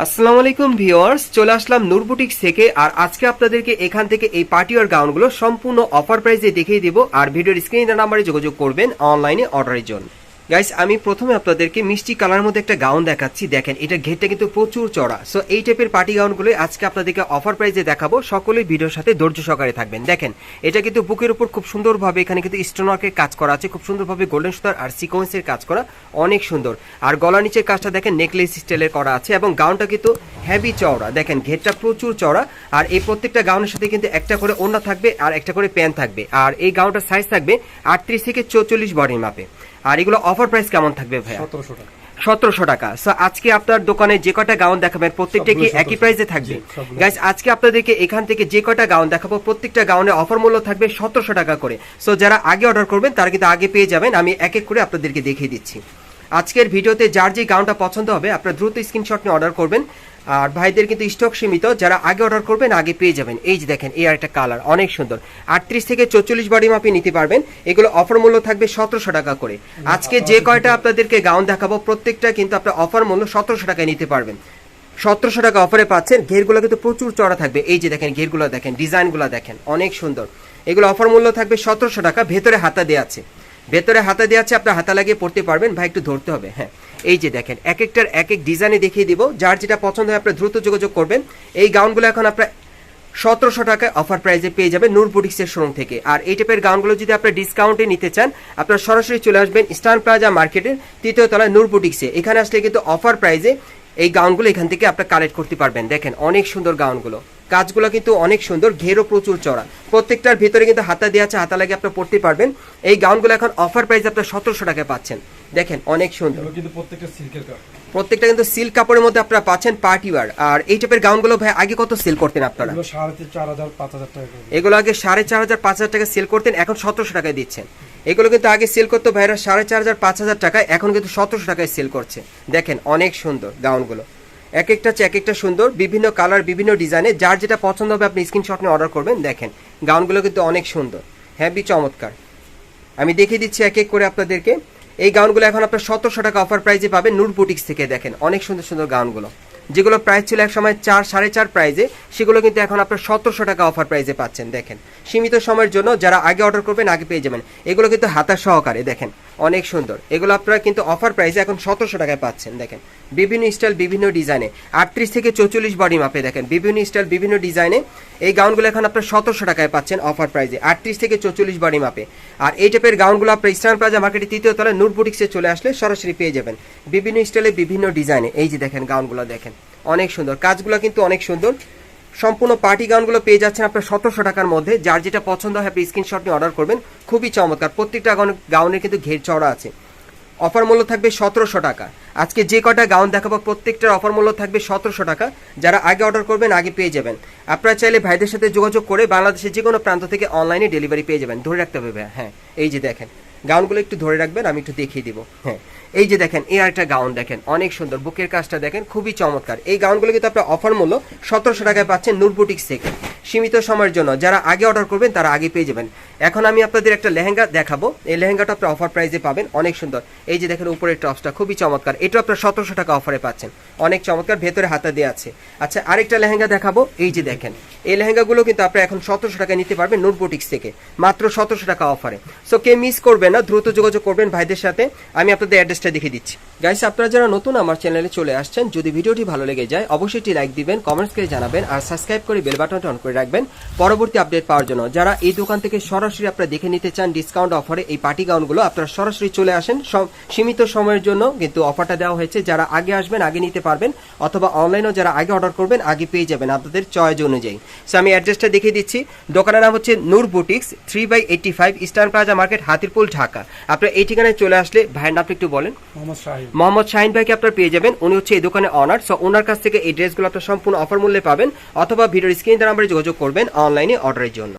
আসসালামু আলাইকুম ভিউয়ার্স, চলে আসলাম নূর বুটিক্স থেকে। আর আজকে আপনাদেরকে এখান থেকে এই পার্টি ওয়্যার গাউনগুলো সম্পূর্ণ অফার প্রাইসে দেখিয়ে দিব। আর ভিডিওর স্ক্রিনে নাম্বারে যোগাযোগ করবেন অনলাইনে অর্ডারের জন্য। গাইস, আমি প্রথমে আপনাদেরকে মিষ্টি কালার মধ্যে একটা গাউন দেখাচ্ছি। দেখেন, এটা ঘেরটা কিন্তু প্রচুর চড়া। সো এই টাইপের পার্টি গাউনগুলো আজকে আপনাদেরকে অফার প্রাইসে দেখাবো। সকলেই ভিডিওর সাথে ধৈর্য সহকারে থাকবেন। দেখেন, এটা কিন্তু বুকের উপর খুব সুন্দরভাবে এখানে কিন্তু স্টোন ওয়ার্কের কাজ করা আছে, খুব সুন্দরভাবে গোল্ডেন সুতার আর সিকোয়েন্সের কাজ করা, অনেক সুন্দর। আর গলা নিচের কাজটা দেখেন নেকলেস স্টাইলের করা আছে এবং গাউনটা কিন্তু হেভি চওড়া। দেখেন, ঘেরটা প্রচুর চওড়া। আর এই প্রত্যেকটা গাউনের সাথে কিন্তু একটা করে ওড়না থাকবে আর একটা করে প্যান্ট থাকবে। আর এই গাউনটার সাইজ থাকবে 38 থেকে 44 বডির মাপে। আর এগুলো অফার প্রাইস কেমন থাকবে ভাইয়া? 1700 টাকা। সো আজকে আপনার দোকানে যে কটা গাউন দেখাবেন প্রত্যেকটা কি একই প্রাইসে থাকবে? গাইস, আজকে আপনাদেরকে এখান থেকে যে কটা গাউন দেখাবো প্রত্যেকটা গাউনের অফার মূল্য থাকবে 1700 টাকা করে। সো যারা আগে অর্ডার করবেন তারা কিন্তু আগে পেয়ে যাবেন। আমি এক এক করে আপনাদেরকে দেখিয়ে দিচ্ছি। আজকের ভিডিওতে যার যে গাউনটা পছন্দ হবে আপনারা দ্রুত স্ক্রিনশট নিয়ে অর্ডার করবেন। আর ভাইদের কিন্তু স্টক সীমিত, যারা আগে অর্ডার করবেন আগে পেয়ে যাবেন। এই যে দেখেন, এই আর একটা কালার অনেক সুন্দর। 38 থেকে 44 বডি মাপে নিতে পারবেন। এগুলো অফার মূল্য থাকবে 1700 টাকা করে। আজকে যে কয়টা আপনাদেরকে গাউন দেখাবো প্রত্যেকটা কিন্তু আপনার অফার মূল্য 1700 টাকায় নিতে পারবেন। 1700 টাকা অফারে পাচ্ছেন। ঘেরগুলো কিন্তু প্রচুর চড়া থাকবে। এই যে দেখেন, ঘেরগুলো দেখেন, ডিজাইনগুলো দেখেন, অনেক সুন্দর। এগুলো অফার মূল্য থাকবে 1700 টাকা। ভেতরে হাতা দেওয়া আছে, ভেতরে হাতা দেওয়া আছে, আপনার হাতা লাগিয়ে পড়তে পারবেন। ভাই একটু ধরতে হবে। হ্যাঁ, এই যে দেখেন, এক একটার এক এক ডিজাইনে দেখিয়ে দিব। যার যেটা পছন্দ হয় আপনার দ্রুত যোগাযোগ করবেন। এই গাউনগুলো এখন আপনার 1700 টাকায় অফার প্রাইসে পেয়ে যাবেন নূর বুটিক্সের শোরুম থেকে। আর এই টাইপের গাউনগুলো যদি আপনার ডিসকাউন্টে নিতে চান আপনার সরাসরি চলে আসবেন স্টার প্লাজা মার্কেটের 3য় তলায় নূর বুটিক্সে। এখানে আসলে কিন্তু অফার প্রাইসে এই গাউনগুলো এখান থেকে আপনার কালেক্ট করতে পারবেন। দেখেন, অনেক সুন্দর গাউনগুলো, কাজগুলো কিন্তু অনেক সুন্দর, ঘেরও প্রচুর চড়া। প্রত্যেকটার ভিতরে কিন্তু হাতা দেওয়া আছে, হাতা লাগিয়ে আপনার পড়তে পারবেন। এই গাউনগুলো এখন অফার প্রাইসে আপনার 1700 টাকায় পাচ্ছেন। দেখেন, অনেক সুন্দর, প্রত্যেকটা কিন্তু সিল্ক কাপড়ের মধ্যে আপনারা পাচ্ছেন পার্টি ওয়্যার। আর এই টাইপের গাউনগুলো ভাই আগে কত সেল করতেন আপনারা? এগুলো আগে 4500 5000 টাকা সেল করতেন, এখন 1700 টাকায় দিচ্ছেন। এগুলো কিন্তু আগে সেল করতো ভাইরা 4500 5000 টাকায়, এখন কিন্তু 1700 টাকায় সেল করছে। দেখেন, অনেক সুন্দর গাউনগুলো, এক একটা এক একটা সুন্দর, বিভিন্ন কালার বিভিন্ন ডিজাইনে। যার যেটা পছন্দ হবে আপনি স্ক্রিনশট নিয়ে অর্ডার করবেন। দেখেন, গাউনগুলো কিন্তু অনেক সুন্দর, হেভি চমৎকার। আমি দেখিয়ে দিচ্ছি এক এক করে আপনাদেরকে। এই গাউনগুলো এখন আপনার 1700 টাকা অফার প্রাইসে পাবেন নূর বুটিক্স থেকে। দেখেন, অনেক সুন্দর সুন্দর গাউনগুলো, যেগুলো প্রাইস ছিল এক সময় 4 4.5 প্রাইসে, সেগুলো কিন্তু এখন আপনার 1700 টাকা অফার প্রাইসে পাচ্ছেন। দেখেন, সীমিত সময়ের জন্য যারা আগে অর্ডার করবেন আগে পেয়ে যাবেন। এগুলো কিন্তু হাতা সহকারে, দেখেন অনেক সুন্দর। এগুলো আপনারা কিন্তু অফার প্রাইসে এখন 1700 টাকায় পাচ্ছেন। দেখেন, বিভিন্ন স্টাইল বিভিন্ন ডিজাইনে, 38 থেকে 44 বডি মাপে। দেখেন, বিভিন্ন স্টাইল বিভিন্ন ডিজাইনে এই গাউনগুলো এখন আপনার 1700 টাকায় পাচ্ছেন অফার প্রাইসে, 38 থেকে 44 বডি মাপে। আর এই টাইপের গাউনগুলো আপনার স্টার প্লাজা মার্কেটের 3য় তলায় নূর বুটিক্সে চলে আসলে সরাসরি পেয়ে যাবেন বিভিন্ন স্টাইলে বিভিন্ন ডিজাইনে। এই যে দেখেন, গাউনগুলো দেখেন অনেক সুন্দর, কাজগুলো কিন্তু অনেক সুন্দর। সম্পূর্ণ পার্টি গাউনগুলো পেয়ে যাচ্ছেন আপনার 1700 টাকার মধ্যে। যার যেটা পছন্দ হয় আপনি স্ক্রিনশট নিয়ে অর্ডার করবেন। খুবই চমৎকার, প্রত্যেকটা গাউনের কিন্তু ঘের চওড়া আছে। অফার মূল্য থাকবে 1700 টাকা। আজকে যে কটা গাউন দেখাবো প্রত্যেকটার অফার মূল্য থাকবে 1700 টাকা। যারা আগে অর্ডার করবেন আগে পেয়ে যাবেন। আপনারা চাইলে ভাইদের সাথে যোগাযোগ করে বাংলাদেশের যে কোনো প্রান্ত থেকে অনলাইনে ডেলিভারি পেয়ে যাবেন। ধরে রাখতে হবে ভাই। হ্যাঁ, এই যে দেখেন, গাউনগুলো একটু ধরে রাখবেন, আমি একটু দেখিয়ে দিব। হ্যাঁ, এই যে দেখেন, এই একটা গাউন দেখেন, অনেক সুন্দর, বুকের কাজটা দেখেন, খুবই চমৎকার। এই গাউনগুলো কিন্তু আপনার অফার মূল্য 1700 টাকায় পাচ্ছেন নূর বুটিক্স থেকে। সীমিত সময়ের জন্য যারা আগে অর্ডার করবেন তারা আগে পেয়ে যাবেন। এখন আমি আপনাদের একটা লেহেঙ্গা দেখাবো। এই লেহেঙ্গাটা আপনার অফার প্রাইসে পাবেন, অনেক সুন্দর। এই যে দেখেন, উপরের টপসটা খুবই চমৎকার, এটা আপনার 1700 টাকা অফারে পাচ্ছেন, অনেক চমৎকার, ভেতরে হাতা দেওয়া আছে। আচ্ছা, আরেকটা লেহেঙ্গা দেখাবো। এই যে দেখেন, এই লেহেঙ্গাগুলো কিন্তু আপনারা এখন 1700 টাকায় নিতে পারবেন নূর বুটিক্স থেকে, মাত্র 1700 টাকা অফারে। সো কে মিস করবেন না, দ্রুত যোগাযোগ করবেন ভাইদের সাথে। আমি আপনাদের অ্যাড্রেসটা দেখিয়ে দিচ্ছি। গাইস, আপনারা যারা নতুন আমার চ্যানেলে চলে আসছেন, যদি ভিডিওটি ভালো লেগে যায় অবশ্যই একটি লাইক দিবেন, কমেন্টস করে জানাবেন, আর সাবস্ক্রাইব করে বেল বাটনটা অন করে রাখবেন পরবর্তী আপডেট পাওয়ার জন্য। যারা এই দোকান থেকে সরাসরি আপনারা দেখে নিতে চান ডিসকাউন্ট অফারে এই পার্টি গাউনগুলো, আপনারা সরাসরি চলে আসেন। সীমিত সময়ের জন্য কিন্তু অফারটা দেওয়া হয়েছে। যারা আগে আসবেন আগে নিতে পারবেন, অথবা অনলাইনেও যারা আগে অর্ডার করবেন আগে পেয়ে যাবেন আপনাদের চয়েস অনুযায়ী। সো আমি অ্যাড্রেসটা দেখিয়ে দিচ্ছি। দোকানের নাম হচ্ছে Noor Boutiques, 3/85 Eastern Plaza market, Hatirpool, Dhaka. আপনারা এই ঠিকানায় চলে আসলে ভাইয়ের নামটা একটু বলেন। মোহাম্মদ শাহিন ভাইকে আপনারা পেয়ে যাবেন, উনি হচ্ছে এই দোকানে অনার। সো ওনার কাছ থেকে এই ড্রেসগুলো আপনারা সম্পূর্ণ অফার মূল্যে পাবেন, অথবা ভিডিওর স্ক্রিনে নাম্বারে যোগাযোগ করবেন অনলাইনে অর্ডারের জন্য।